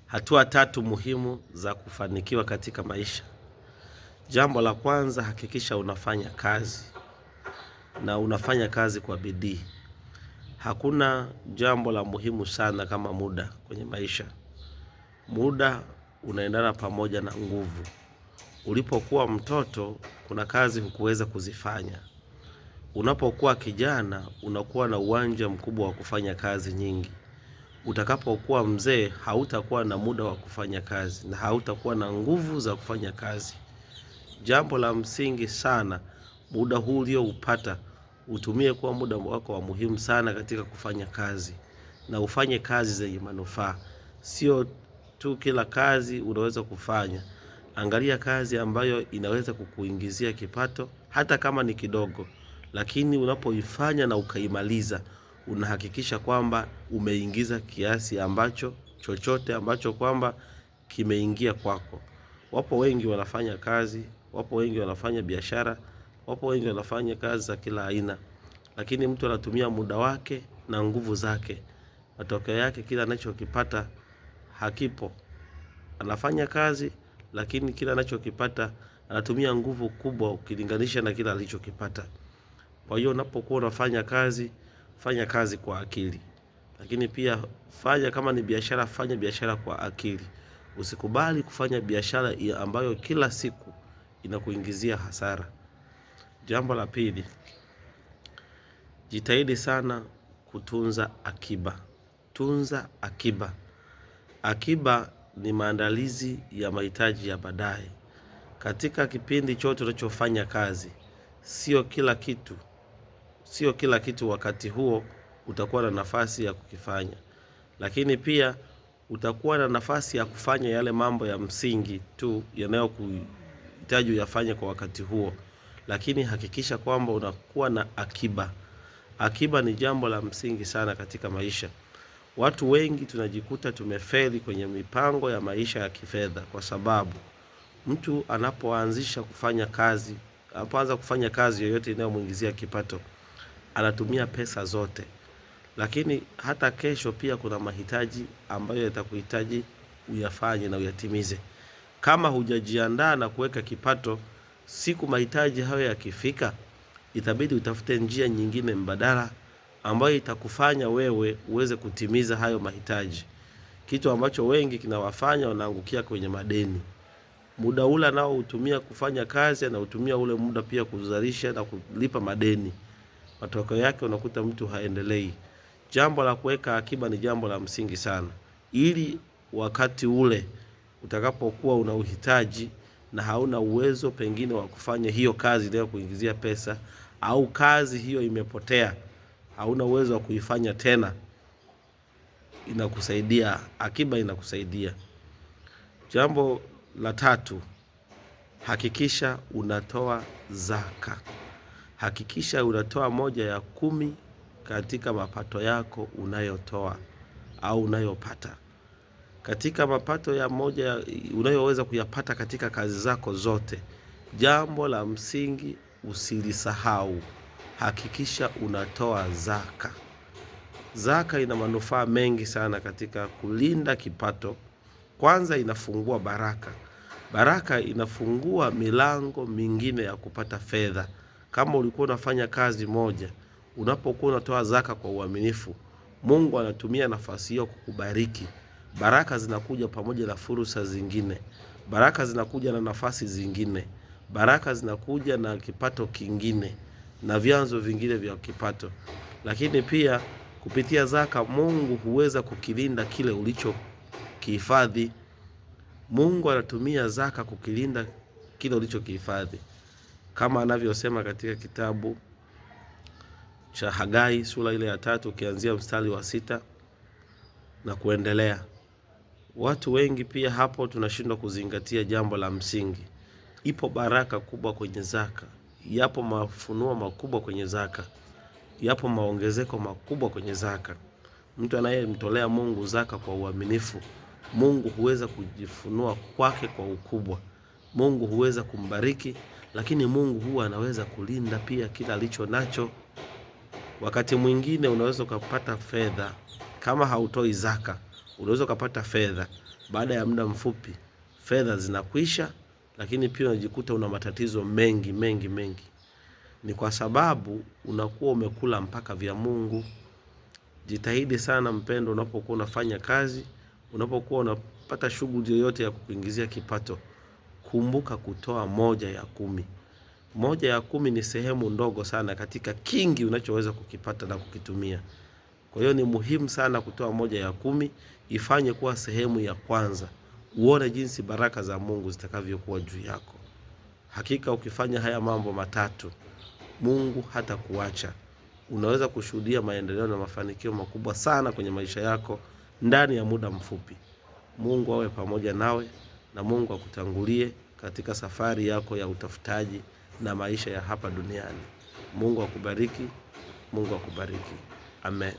Hatua 3 muhimu za kufanikiwa katika maisha. Jambo la kwanza, hakikisha unafanya kazi na unafanya kazi kwa bidii. Hakuna jambo la muhimu sana kama muda kwenye maisha. Muda unaendana pamoja na nguvu. Ulipokuwa mtoto, kuna kazi hukuweza kuzifanya. Unapokuwa kijana, unakuwa na uwanja mkubwa wa kufanya kazi nyingi. Utakapokuwa mzee, hautakuwa na muda wa kufanya kazi na hautakuwa na nguvu za kufanya kazi. Jambo la msingi sana, muda huu ulioupata utumie kuwa muda wako wa muhimu sana katika kufanya kazi, na ufanye kazi zenye manufaa. Sio tu kila kazi unaweza kufanya. Angalia kazi ambayo inaweza kukuingizia kipato, hata kama ni kidogo, lakini unapoifanya na ukaimaliza, unahakikisha kwamba umeingiza kiasi ambacho chochote ambacho kwamba kimeingia kwako. Wapo wengi wanafanya kazi, wapo wengi wanafanya biashara, wapo wengi wanafanya kazi za kila aina, lakini mtu anatumia muda wake na nguvu zake. Matokeo yake kila anachokipata hakipo. Anafanya kazi, lakini kila anachokipata anatumia nguvu kubwa ukilinganisha na kila alichokipata. Kwa hiyo unapokuwa unafanya kazi, fanya kazi kwa akili. Lakini pia fanya, kama ni biashara, fanya biashara kwa akili. Usikubali kufanya biashara ambayo kila siku inakuingizia hasara. Jambo la pili, jitahidi sana kutunza akiba. Tunza akiba. Akiba ni maandalizi ya mahitaji ya baadaye. Katika kipindi chote unachofanya kazi, sio kila kitu wakati huo utakuwa na nafasi ya kukifanya, lakini pia utakuwa na nafasi ya kufanya yale mambo ya msingi tu yanayokuhitaji uyafanye kwa wakati huo, lakini hakikisha kwamba unakuwa na akiba. Akiba ni jambo la msingi sana katika maisha. Watu wengi tunajikuta tumefeli kwenye mipango ya maisha ya kifedha, kwa sababu mtu anapoanza kufanya kazi yoyote inayomuingizia kipato, anatumia pesa zote. Lakini hata kesho pia kuna mahitaji ambayo yatakuhitaji uyafanye na uyatimize. Kama hujajiandaa na kuweka kipato, siku mahitaji hayo yakifika, itabidi utafute njia nyingine mbadala ambayo itakufanya wewe uweze kutimiza hayo mahitaji. Kitu ambacho wengi kinawafanya wanaangukia kwenye madeni. Muda ule nao utumia kufanya kazi na utumia ule muda pia kuzalisha na kulipa madeni. Matokeo yake unakuta mtu haendelei. Jambo la kuweka akiba ni jambo la msingi sana, ili wakati ule utakapokuwa una uhitaji na hauna uwezo pengine wa kufanya hiyo kazi ile kuingizia pesa, au kazi hiyo imepotea, hauna uwezo wa kuifanya tena, inakusaidia. Akiba inakusaidia. Jambo la 3, hakikisha unatoa zaka. Hakikisha unatoa 1/10 katika mapato yako unayotoa au unayopata. Katika mapato ya unayoweza kuyapata katika kazi zako zote, jambo la msingi usilisahau. Hakikisha unatoa zaka. Zaka ina manufaa mengi sana katika kulinda kipato. Kwanza, inafungua baraka. Baraka inafungua milango mingine ya kupata fedha. Kama ulikuwa unafanya kazi moja, unapokuwa unatoa zaka kwa uaminifu, Mungu anatumia nafasi hiyo kukubariki. Baraka zinakuja pamoja na fursa zingine. Baraka zinakuja na nafasi zingine. Baraka zinakuja na kipato kingine na vyanzo vingine vya kipato. Lakini pia kupitia zaka, Mungu huweza kukilinda kile ulichokihifadhi. Mungu anatumia zaka kukilinda kile ulichokihifadhi, kama anavyosema katika kitabu cha Hagai sura ile ya 3 ukianzia mstari wa 6 na kuendelea. Watu wengi pia hapo tunashindwa kuzingatia jambo la msingi. Ipo baraka kubwa kwenye zaka. Yapo mafunuo makubwa kwenye zaka. Yapo maongezeko makubwa kwenye zaka. Mtu anayemtolea Mungu zaka kwa uaminifu, Mungu huweza kujifunua kwake kwa ukubwa. Mungu huweza kumbariki, lakini Mungu huwa anaweza kulinda pia kila alicho nacho. Wakati mwingine unaweza ukapata fedha, kama hautoi zaka, Unaweza ukapata fedha, baada ya muda mfupi fedha zinakwisha, lakini pia unajikuta una matatizo mengi mengi mengi. Ni kwa sababu unakuwa umekula mpaka vya Mungu. Jitahidi sana mpendo, unapokuwa unafanya kazi, unapokuwa unapata shughuli yoyote ya kukuingizia kipato, kumbuka kutoa 1/10. 1/10 ni sehemu ndogo sana katika kingi unachoweza kukipata na kukitumia. Kwa hiyo ni muhimu sana kutoa 1/10, ifanye kuwa sehemu ya kwanza. Uone jinsi baraka za Mungu zitakavyokuwa juu yako. Hakika ukifanya haya mambo matatu, Mungu hatakuacha. Unaweza kushuhudia maendeleo na mafanikio makubwa sana kwenye maisha yako ndani ya muda mfupi. Mungu awe pamoja nawe na Mungu akutangulie katika safari yako ya utafutaji na maisha ya hapa duniani. Mungu akubariki. Mungu akubariki. Amen.